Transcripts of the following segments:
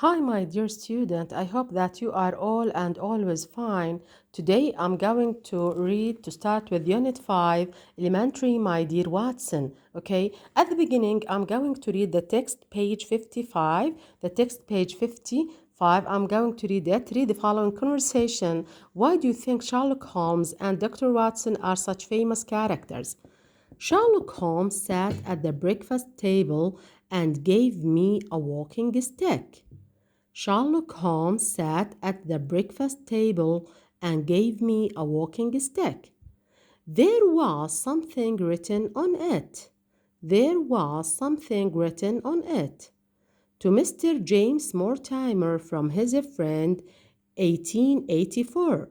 Hi, my dear student. I hope that you are all and always fine. Today I'm going to read to start with Unit 5, Elementary, my dear Watson. Okay, at the beginning, I'm going to read the text, page 55. The text, page 55. I'm going to read it. Read the following conversation. Why do you think Sherlock Holmes and Dr. Watson are such famous characters? Sherlock Holmes sat at the breakfast table and gave me a walking stick. Sherlock Holmes sat at the breakfast table and gave me a walking stick. There was something written on it. There was something written on it. To Mr. James Mortimer from his friend 1884.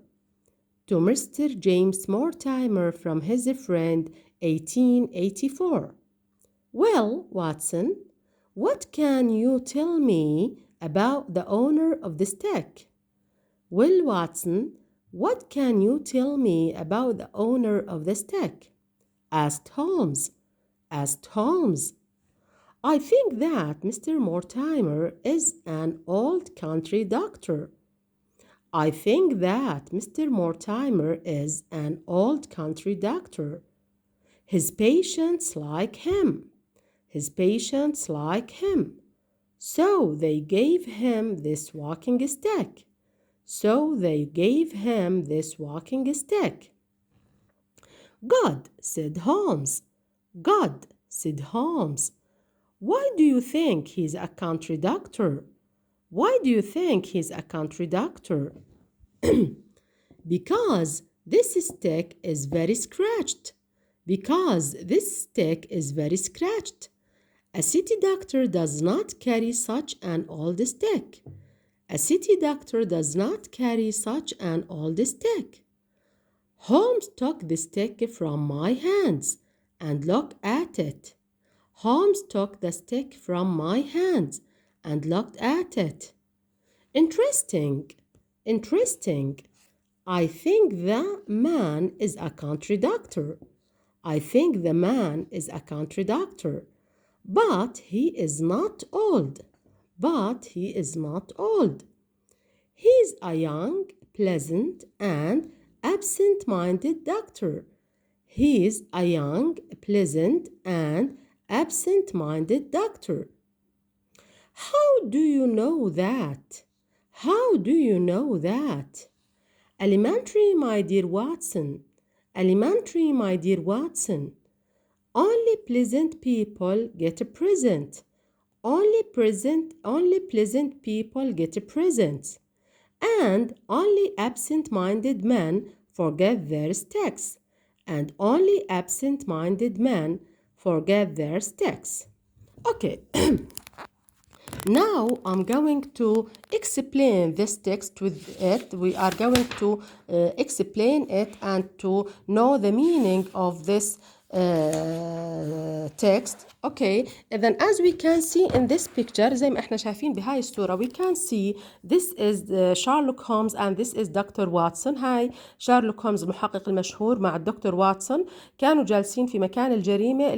To Mr. James Mortimer from his friend 1884. Well, Watson, what can you tell me about the owner of the stick? Well, Watson, what can you tell me about the owner of the stick? Asked Holmes. Asked Holmes. I think that Mr. Mortimer is an old country doctor. I think that Mr. Mortimer is an old country doctor. His patients like him. His patients like him. So they gave him this walking stick. So they gave him this walking stick. Good, said Holmes. Good, said Holmes. Why do you think he's a country doctor? Why do you think he's a country doctor? Because this stick is very scratched. Because this stick is very scratched. A city doctor does not carry such an old stick. A city doctor does not carry such an old stick. Holmes took the stick from my hands and looked at it. Holmes took the stick from my hands and looked at it. Interesting, interesting. I think the man is a country doctor. I think the man is a country doctor. But he is not old. But he is not old. He's a young, pleasant, and absent-minded doctor. He's a young, pleasant, and absent-minded doctor. How do you know that? How do you know that? Elementary, my dear Watson. Elementary, my dear Watson. Only pleasant people get a present. Only pleasant people get presents. And only absent-minded men forget their sticks. And only absent-minded men forget their sticks. Okay. Now I'm going to explain this text with it. We are going to explain it and to know the meaning of this text. Okay, and then as we can see in this picture, زي ما احنا شايفين بهاي الصورة, we can see this is Sherlock Holmes and this is Dr. Watson. هاي Sherlock Holmes المحقق المشهور مع الدكتور واتسون كانوا جالسين في مكان الجريمة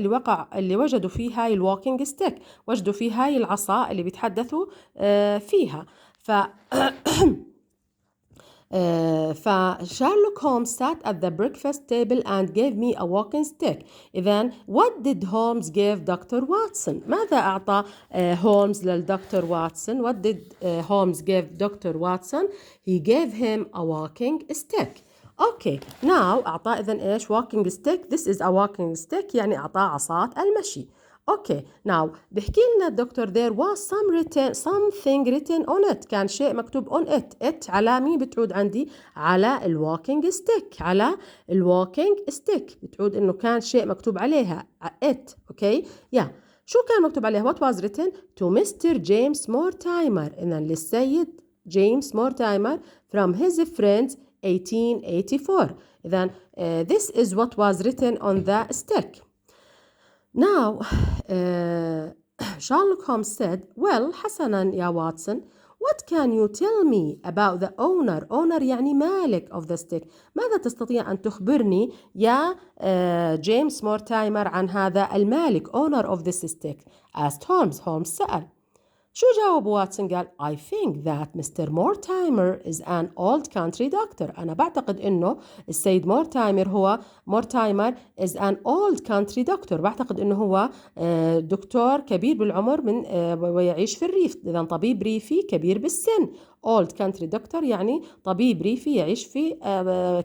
اللي وجدوا فيه هاي الوالكينج ستيك, وجدوا فيه هاي العصا اللي بيتحدثوا فيها. Sherlock Holmes sat at the breakfast table and gave me a walking stick. إذن what did Holmes give Dr. Watson? ماذا أعطى Holmes للدكتور Watson? What did Holmes give Dr. Watson? He gave him a walking stick. Okay, now أعطاه إذن إيش walking stick. This is a walking stick, يعني أعطاه عصاة المشي. Okay, now بحكي لنا الدكتور there was something written on it. كان شيء مكتوب on it على مين بتعود عندي؟ على الوالكينج stick. على الوالكينج stick بتعود إنه كان شيء مكتوب عليها it. Okay, yeah. شو كان مكتوب عليها؟ What was written? To Mr. James Mortimer. إذن للسيد James Mortimer from his friends 1884. إذن this is what was written on the stick. Now, Sherlock Holmes said, well, حسناً يا Watson, what can you tell me about the owner? Owner يعني مالك of the stick. ماذا تستطيع أن تخبرني يا جيمس مورتايمر عن هذا المالك owner of this stick? Asked Holmes. Holmes سأل. شو جاوب واتسون؟ قال I think that Mr. Mortimer is an old country doctor. أنا بعتقد إنه السيد مورتايمر is an old country doctor. بعتقد إنه هو دكتور كبير بالعمر ويعيش في الريف. إذا طبيب ريفي كبير بالسن. old country doctor يعني طبيب ريفي يعيش في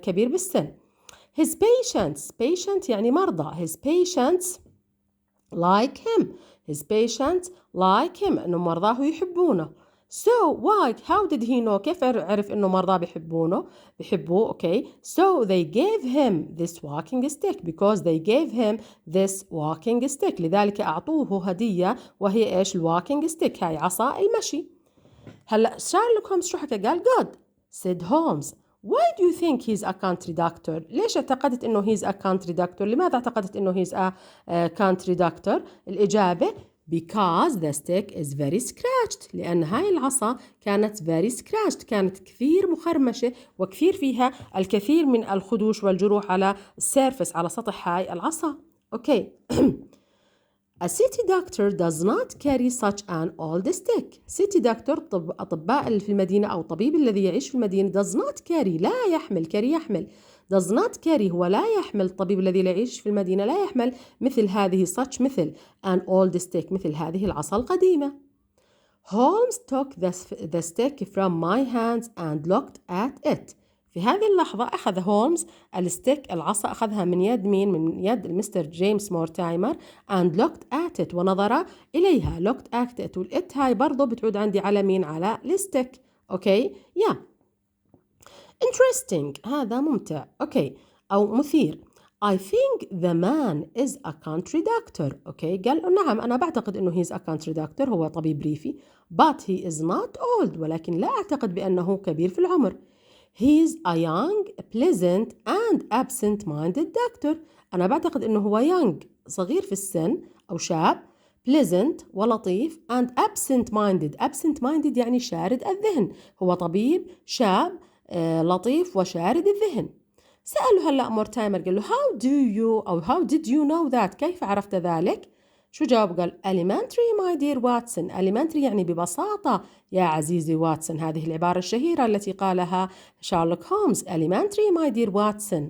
كبير بالسن. His patient يعني مرضى. His patients like him. His patients like him. إنه مرضاه يحبونه. So why? How did he know? كيف عرف إنه مرضاه بيحبوه. Okay. So they gave him this walking stick because they gave him this walking stick. لذلك أعطوه هدية وهي إيش؟ الwalking stick. هاي عصا المشي. هلأ شارلوك هومز شو حكى؟ قال good. said Holmes. Why do you think he's a country doctor? ليش اعتقدت إنه he's a country doctor؟ لماذا اعتقدت إنه he's a country doctor؟ الإجابة because the stick is very scratched. لأن هاي العصا كانت very scratched. كانت كثير مخرمشة وكثير فيها الكثير من الخدوش والجروح على السيرفس، على سطح هاي العصا. أوكي. A city doctor does not carry such an old stick. City doctor أطباء اللي في المدينة أو الطبيب الذي يعيش في المدينة does not carry لا يحمل. carry يحمل. does not carry هو لا يحمل. الطبيب الذي يعيش في المدينة لا يحمل مثل هذه such مثل an old stick مثل هذه العصا القديمة. Holmes took the stick from my hands and looked at it. في هذه اللحظة أخذ هولمز الستيك العصا أخذها من يد مين؟ من يد المستر جيمس مورتايمر and looked at it ونظر إليها. looked at it والإت هاي برضو بتعود عندي على مين؟ على الستيك. أوكي yeah. interesting هذا ممتع. أوكي أو مثير. I think the man is a country doctor. أوكي قال نعم أنا بعتقد إنه he's a country doctor هو طبيب ريفي but he is not old ولكن لا أعتقد بأنه كبير في العمر. He is a young, pleasant and absent-minded doctor. أنا بعتقد إنه هو young صغير في السن أو شاب pleasant ولطيف and absent-minded. absent-minded يعني شارد الذهن. هو طبيب شاب لطيف وشارد الذهن. سأله هلأ مورتايمر قال له how did you know that؟ كيف عرفت ذلك؟ شو جاوب؟ قال elementary my dear Watson. elementary يعني ببساطة يا عزيزي واتسون. هذه العبارة الشهيرة التي قالها شارلوك هومز. elementary my dear Watson.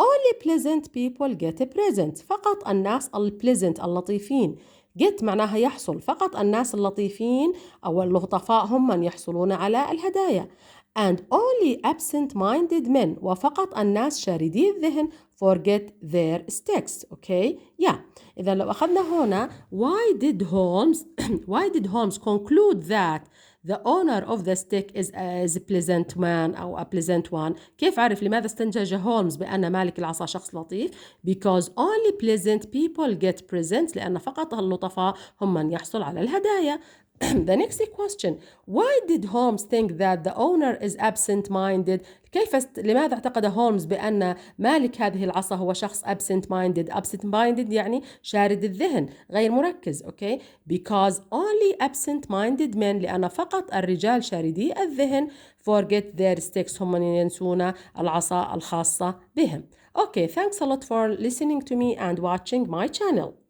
only pleasant people get a present. فقط الناس pleasant اللطيفين. get معناها يحصل. فقط الناس اللطيفين أو اللطفاء هم من يحصلون على الهدايا. and only absent-minded men. وفقط الناس شاردي الذهن forget their sticks. okay yeah. إذا لو أخذنا هنا why did Holmes conclude that the owner of the stick is a pleasant man أو a pleasant one؟ كيف عرف؟ لماذا استنتج هولمز بأن مالك العصا شخص لطيف؟ because only pleasant people get presents. لأن فقط اللطفاء هم من يحصل على الهدايا. The next question. Why did Holmes think that the owner is absent-minded؟ لماذا اعتقد هولمز بأن مالك هذه العصا هو شخص absent-minded؟ absent-minded يعني شارد الذهن غير مركز. okay because only absent-minded men. لأن فقط الرجال شاردي الذهن forget their sticks هم من ينسون العصا الخاصة بهم. okay thanks a lot for listening to me and watching my channel.